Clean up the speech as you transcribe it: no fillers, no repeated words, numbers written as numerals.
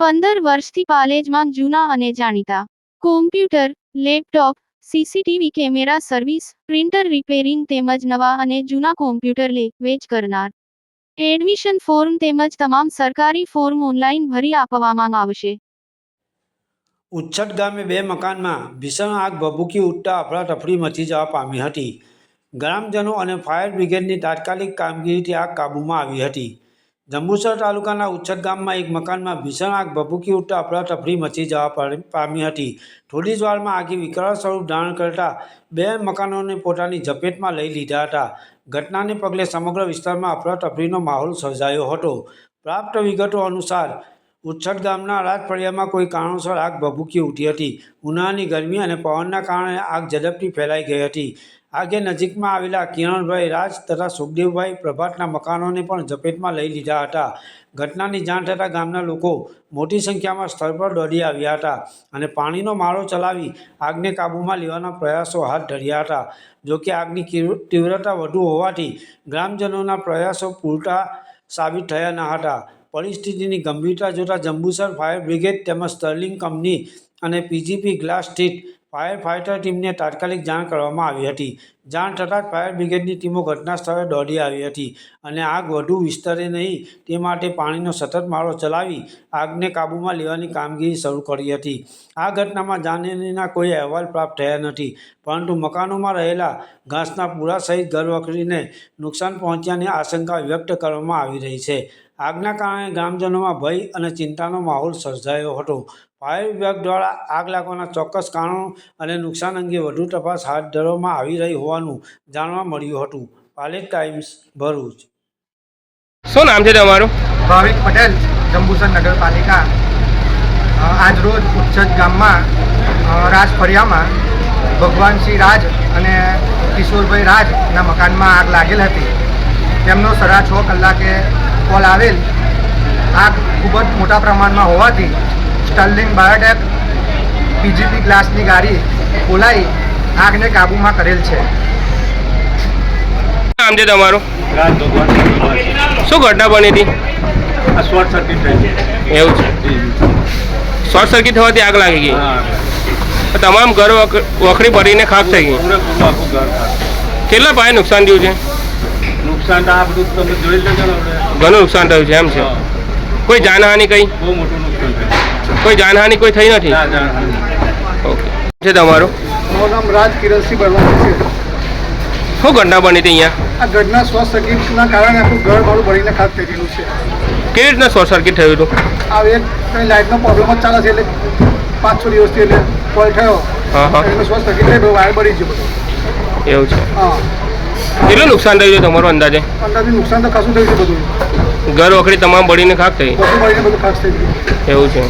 15 વર્ષથી પાલેજમાં જૂના અને જાણીતા computer, laptop, CCTV camera service, printer repairing તેમજ નવા અને જૂના કોમ્પ્યુટર લે વેચ કરનાર. એડમિશન ફોર્મ તેમજ તમામ સરકારી ફોર્મ ઓનલાઈન ભરી આપવામાં આવશે. ઉચ્છટ ગામે 2 મકાનમાં ભીષણ આગ ભભૂકી ઉઠતા અફરાતફરી મચી જવા પામી હતી. ગ્રામજનો અને ફાયર બ્રિગેડની તાત્કાલિક કામગીરીથી આગ કાબૂમાં આવી હતી. જંબુસર તાલુકાના ઉચ્છટ ગામમાં એક મકાનમાં ભીષણ આગ ભભૂકી ઉઠતા અફરાતફરી મચી જવા પામી હતી. થોડી જ વારમાં આગે વિકરાળ સ્વરૂપ ધારણ કરતા 2 મકાનોને પોતાની ઝપેટમાં લઈ લીધા હતા. ઘટનાને પગલે સમગ્ર વિસ્તારમાં અફરાતફરીનો માહોલ સર્જાયો હતો. પ્રાપ્ત વિગતો અનુસાર ઉચ્છટ ગામના રાજફળિયામાં કોઈ કારણોસર આગ ભભૂકી ઉઠી હતી. ઉનાળાની ગરમી અને પવનના કારણે આગ ઝડપથી ફેલાઈ ગઈ હતી. આગે નજીકમાં આવેલા કિરણભાઈ રાજ તથા સુખદેવભાઈ પ્રભાતના મકાનોને પણ ઝપેટમાં લઈ લીધા હતા. ઘટનાની જાણ થતાં ગામના લોકો મોટી સંખ્યામાં સ્થળ પર દોડી આવ્યા હતા અને પાણીનો મારો ચલાવી આગને કાબૂમાં લેવાના પ્રયાસો હાથ ધર્યા હતા. જોકે આગની તીવ્રતા વધુ હોવાથી ગ્રામજનોના પ્રયાસો પૂરતા સાબિત થયા ન હતા. પરિસ્થિતિની ગંભીરતા જોતા જંબુસર ફાયર બ્રિગેડ તેમજ સ્ટર્લિંગ કંપની અને પીજીપી ગ્લાસ સ્થિત ફાયર ફાઇટર ટીમને તાત્કાલિક જાણ કરવામાં આવી હતી. જાણ થતાં જ ફાયર બ્રિગેડની ટીમો ઘટના સ્થળે દોડી આવી હતી અને આગ વધુ વિસ્તરે નહીં તે માટે પાણીનો સતત મારો ચલાવી આગને કાબૂમાં લેવાની કામગીરી શરૂ કરી હતી. આ ઘટનામાં જાનહાનિના કોઈ અહેવાલ પ્રાપ્ત થયા નથી, પરંતુ મકાનોમાં રહેલા ઘાસના પૂરા સહિત ઘરવખરીને નુકસાન પહોંચ્યાની આશંકા વ્યક્ત કરવામાં આવી રહી છે. આગના કારણે ગ્રામજનોમાં ભય અને ચિંતાનો માહોલ સર્જાયો હતો. ફાયર વિભાગ દ્વારા આગ લાગવાના ચોક્કસ કારણો અને નુકસાન અંગે વધુ તપાસ હાથ ધરવામાં આવી રહી હોવાનું જાણવા મળ્યું હતું. પાલેજ ટાઈમ્સ, ભરૂચ. શું નામ છે તમારું? ભાવિક પટેલ, જંબુસર નગરપાલિકા. આજરોજ ઉચ્છટ ગામમાં રાજફળિયામાં ભગવાનસિંહ રાજ અને કિશોરભાઈ રાજના મકાનમાં આગ લાગેલ હતી. તેમનો 6.5 કલાકે કોલ આવેલ. આગ ખૂબ જ મોટા પ્રમાણમાં હોવાથી સ્ટર્લિંગ બાયોટેક પીજીપી ગ્લાસની ગાડી બોલાવી આગને કાબૂમાં કરેલ છે. નામ છે તમારું? રાજ ભગવાન. શું ઘટના બની હતી? આ શોર્ટ સર્કિટ થઈ. એવું છે? શોર્ટ સર્કિટ થવાથી આગ લાગી ગઈ. હા, તમામ ઘર વખરી ભરીને ખાક થઈ ગઈ. પૂરેપૂરું આખું ઘર ખાક. કેટલા પાયે નુકસાન થયું છે? નુકસાન તો આ બધું તમે જોઈ લેજો ને આપણે. ઘણું નુકસાન થયું છે એમ છે? કોઈ જાનહાનિ કઈ? બહુ મોટું નુકસાન થયું. કોઈ જાનહાનિ કોઈ થઈ નથી? ના જાણ. ઓકે. છે તમારું? મારું નામ રાજ કિરણસિંહ બળવાણી છે. શું ઘટના બની હતી અહીંયા? આ ઘટના શોર્ટ સર્કિટના કારણે આખું ઘર મારું ભરીને ખાક થઈ ગયેલું છે. કેવી રીતના શોર્ટ સર્કિટ થયું હતું? આ એક કંઈ લાઇટનો પ્રોબ્લેમ જ ચાલે છે, એટલે 5-6 દિવસથી એટલે કોલ થયો. હા હા, એટલે શોર્ટ સર્કિટ થઈ વાયર બળી ગયો બધું. એવું છે? હા, કેટલું નુકસાન થયું છે તમારું અંદાજે? અંદાજે નુકસાન તો ખાસું થયું છે બધું. ઘર વખરી તમામ બળીને ખાક થઈ? બધું બળીને બધું ખાસ થઈ ગયું. એવું છે?